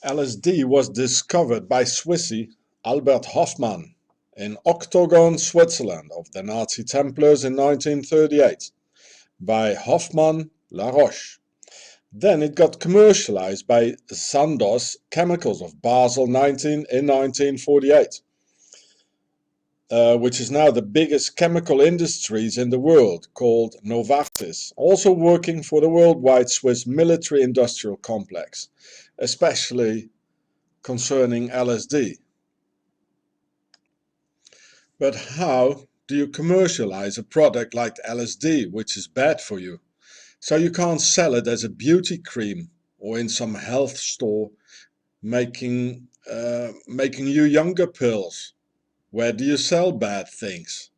LSD was discovered by Swissy Albert Hofmann in Octagon, Switzerland of the Nazi Templars in 1938 by Hofmann La Roche. Then it got commercialized by Sandoz Chemicals of Basel in 1948, which is now the biggest chemical industries in the world, called Novartis, also working for the worldwide Swiss military industrial complex, especially concerning LSD. But how do you commercialize a product like LSD, which is bad for you? So you can't sell it as a beauty cream or in some health store making you younger pills. Where do you sell bad things?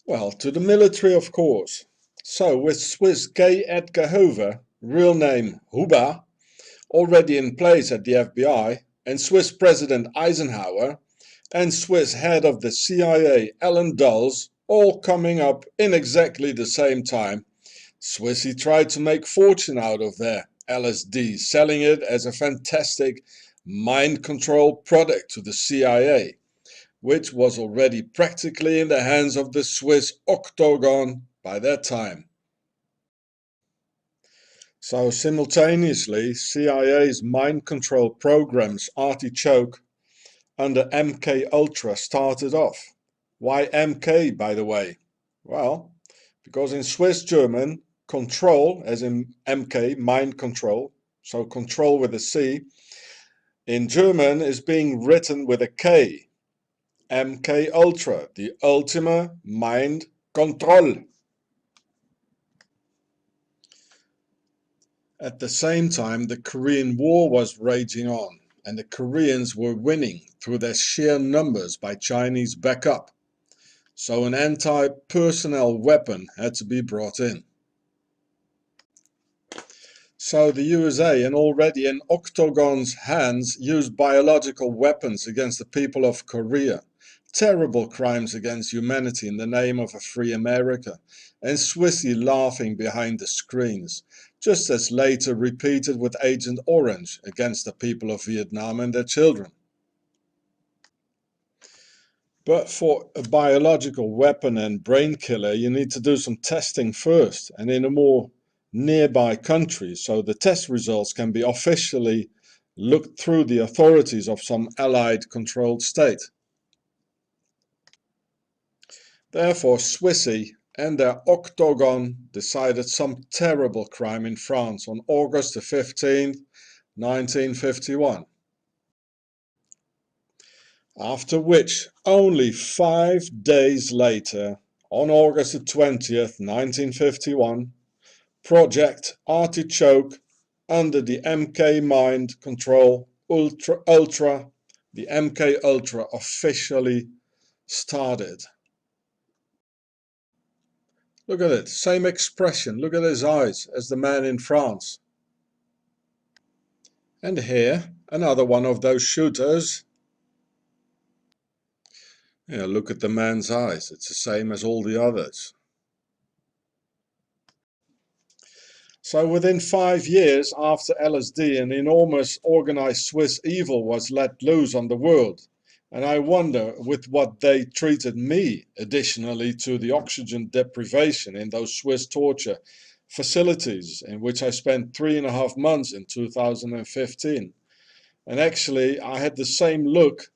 Well, to the military, of course. So with Swiss K. Edgar Hoover, real name Huber, already in place at the FBI, and Swiss President Eisenhower, and Swiss head of the CIA Allen Dulles, all coming up in exactly the same time, Swissy tried to make fortune out of their LSD, selling it as a fantastic mind control product to the CIA, which was already practically in the hands of the Swiss Octagon by that time. So simultaneously, CIA's mind control programs Artichoke under MK Ultra started off. Why MK, by the way? Well, because in Swiss German, control, as in MK, mind control, so control with a C, in German is being written with a K. MK Ultra, the ultimate mind control. At the same time, the Korean War was raging on, and the Koreans were winning through their sheer numbers by Chinese backup. So an anti-personnel weapon had to be brought in. So the USA, and already in Octagon's hands, used biological weapons against the people of Korea. Terrible crimes against humanity in the name of a free America, and Swissy laughing behind the screens, just as later repeated with Agent Orange against the people of Vietnam and their children. But for a biological weapon and brain killer, you need to do some testing first, and in a more nearby country, so the test results can be officially looked through the authorities of some allied controlled state. Therefore, Swissy and their Octagon decided some terrible crime in France on August the 15th, 1951. After which, only 5 days later, on August the 20th, 1951, Project Artichoke under the MK Mind Control Ultra, the MK Ultra officially started. Look at it, same expression, look at his eyes as the man in France. And here, another one of those shooters. Yeah, look at the man's eyes, it's the same as all the others. So within 5 years after LSD, an enormous organized Swiss evil was let loose on the world. And I wonder with what they treated me, additionally to the oxygen deprivation in those Swiss torture facilities in which I spent 3.5 months in 2015. And actually I had the same look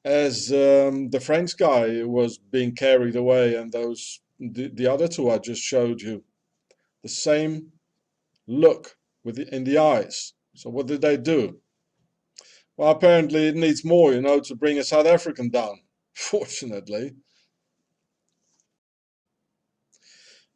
as the French guy who was being carried away, and the other two I just showed you. The same look in the eyes. So what did they do? Well, apparently it needs more, to bring a South African down. Fortunately.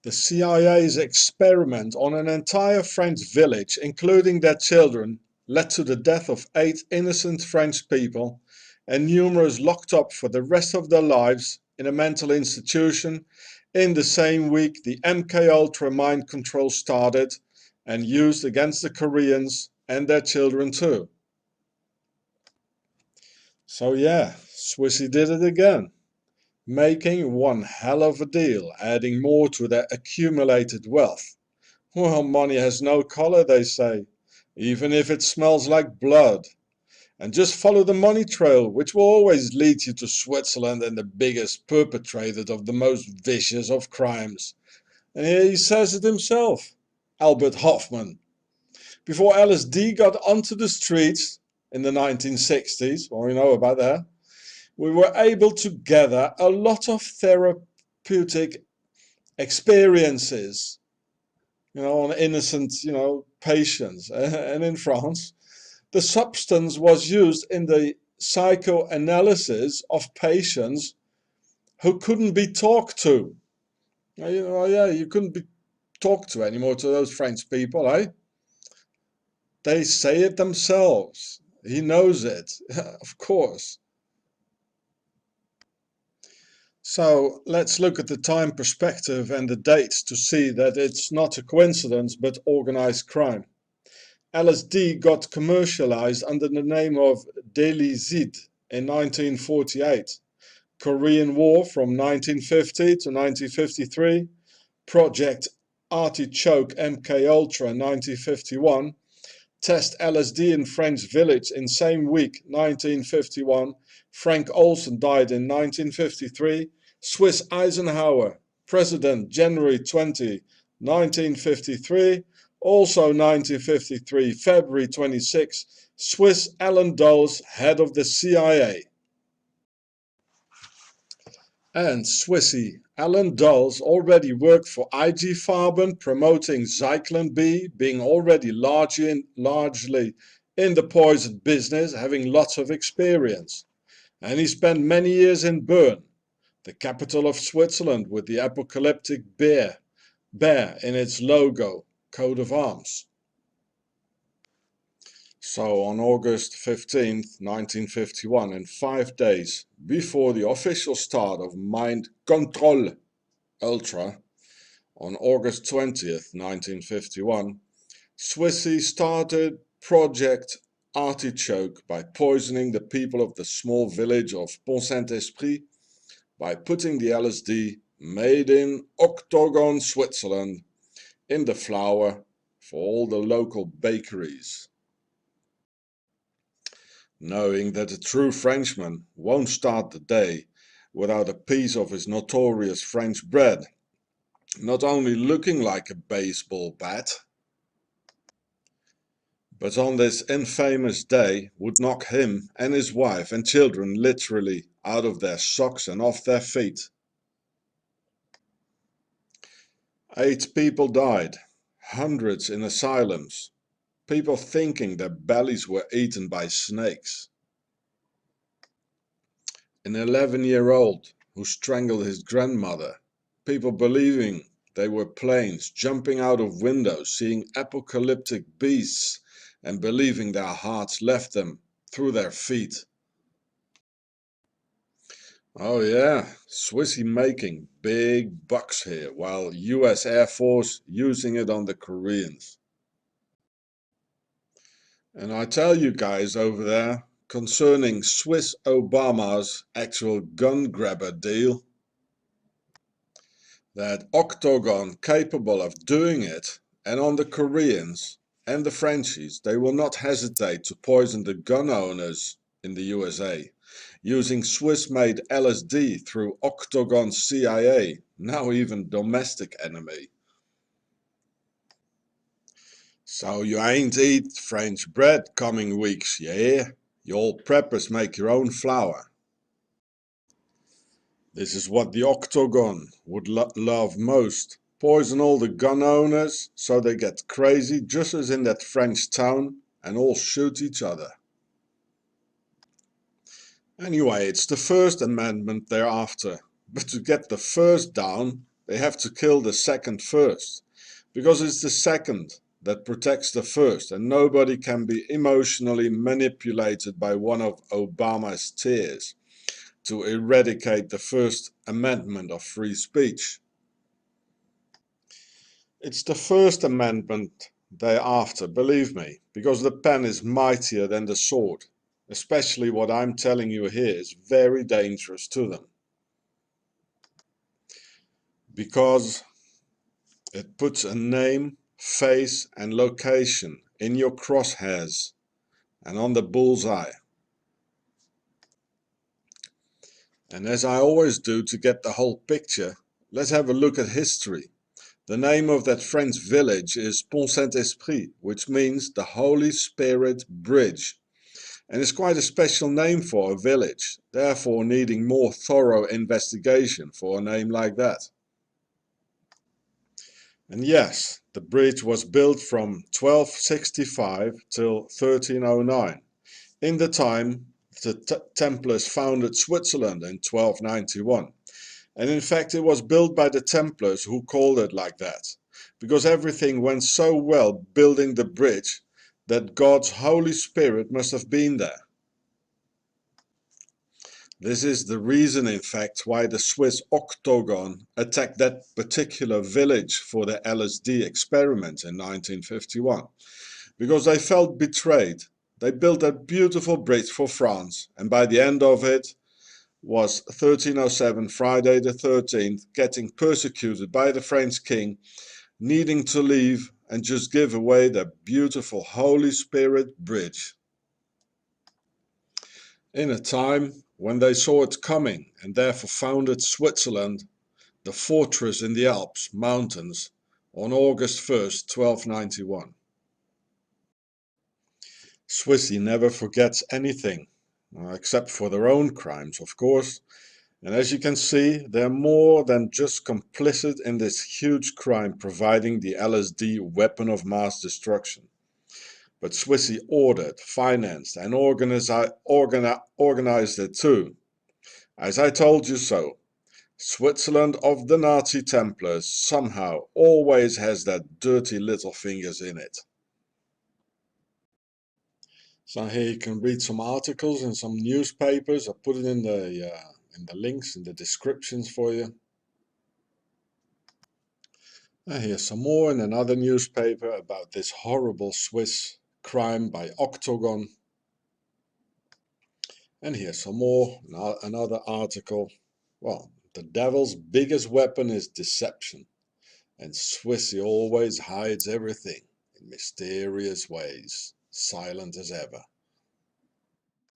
The CIA's experiment on an entire French village, including their children, led to the death of 8 innocent French people and numerous locked up for the rest of their lives in a mental institution. In the same week, the MK Ultra mind control started and used against the Koreans and their children too. So yeah, Swissy did it again, making one hell of a deal, adding more to their accumulated wealth. Well, money has no color, they say. even if it smells like blood. And just follow the money trail, which will always lead you to Switzerland and the biggest perpetrator of the most vicious of crimes. And here he says it himself, Albert Hofmann. Before LSD got onto the streets in the 1960s, well, you know about that, we were able to gather a lot of therapeutic experiences, on innocent, patients. And in France, the substance was used in the psychoanalysis of patients who couldn't be talked to. You couldn't be talked to anymore to those French people, eh? They say it themselves. He knows it, of course. So let's look at the time perspective and the dates to see that it's not a coincidence but organized crime. LSD got commercialized under the name of Delizid in 1948. Korean War from 1950 to 1953. Project Artichoke MK Ultra 1951. Test LSD in French Village in same week 1951. Frank Olsen died in 1953. Swiss Eisenhower, President January 20, 1953. Also 1953, February 26. Swiss Alan Dulles, head of the CIA. And Swissy Alan Dulles already worked for IG Farben, promoting Zyklon B, being already largely in the poison business, having lots of experience. And he spent many years in Bern, the capital of Switzerland, with the apocalyptic bear in its logo, coat of arms. So on August 15th, 1951, in 5 days before the official start of Mind Control Ultra, on August 20th, 1951, Swissy started Project Artichoke by poisoning the people of the small village of Pont, Esprit by putting the LSD made in Octagon, Switzerland, in the flour for all the local bakeries. Knowing that a true Frenchman won't start the day without a piece of his notorious French bread, not only looking like a baseball bat, but on this infamous day would knock him and his wife and children literally out of their socks and off their feet. 8 people died, hundreds in asylums, people thinking their bellies were eaten by snakes. An 11-year-old who strangled his grandmother, people believing they were planes jumping out of windows, seeing apocalyptic beasts and believing their hearts left them through their feet. Oh yeah, Swissy making big bucks here, while US Air Force using it on the Koreans. And I tell you guys over there, concerning Swiss Obama's actual gun grabber deal, that Octagon capable of doing it, and on the Koreans and the Frenchies, they will not hesitate to poison the gun owners in the USA, using Swiss-made LSD through Octagon CIA, now even domestic enemy. So you ain't eat French bread coming weeks, you hear? You all preppers make your own flour. This is what the Octagon would love most. Poison all the gun owners so they get crazy, just as in that French town, and all shoot each other. Anyway, it's the First Amendment they're after. But to get the first down, they have to kill the second first. Because it's the second that protects the first, and nobody can be emotionally manipulated by one of Obama's tears to eradicate the First Amendment of free speech. It's the First Amendment they're after, believe me, because the pen is mightier than the sword. Especially what I'm telling you here is very dangerous to them. Because it puts a name, face and location in your crosshairs and on the bullseye. And as I always do to get the whole picture, let's have a look at history. The name of that French village is Pont Esprit, which means the Holy Spirit Bridge. And it's quite a special name for a village, therefore needing more thorough investigation for a name like that. And yes, the bridge was built from 1265 till 1309. In the time, the Templars founded Switzerland in 1291. And in fact, it was built by the Templars who called it like that, because everything went so well building the bridge that God's Holy Spirit must have been there. This is the reason, in fact, why the Swiss Octagon attacked that particular village for the LSD experiment in 1951, because they felt betrayed. They built that beautiful bridge for France, and by the end of it was 1307, Friday the 13th, getting persecuted by the French king, needing to leave and just give away the beautiful Holy Spirit bridge. In a time when they saw it coming and therefore founded Switzerland, the fortress in the Alps mountains, on August 1st, 1291. Swissy never forgets anything, except for their own crimes, of course. And as you can see, they're more than just complicit in this huge crime, providing the LSD weapon of mass destruction. But Swissy ordered, financed and organized it too. As I told you so, Switzerland of the Nazi Templars somehow always has that dirty little fingers in it. So here you can read some articles in some newspapers. I put it in the links in the descriptions for you. And here's some more in another newspaper about this horrible Swiss crime by Octagon. And here's some more, another article. Well, the devil's biggest weapon is deception, and Swissy always hides everything in mysterious ways, silent as ever.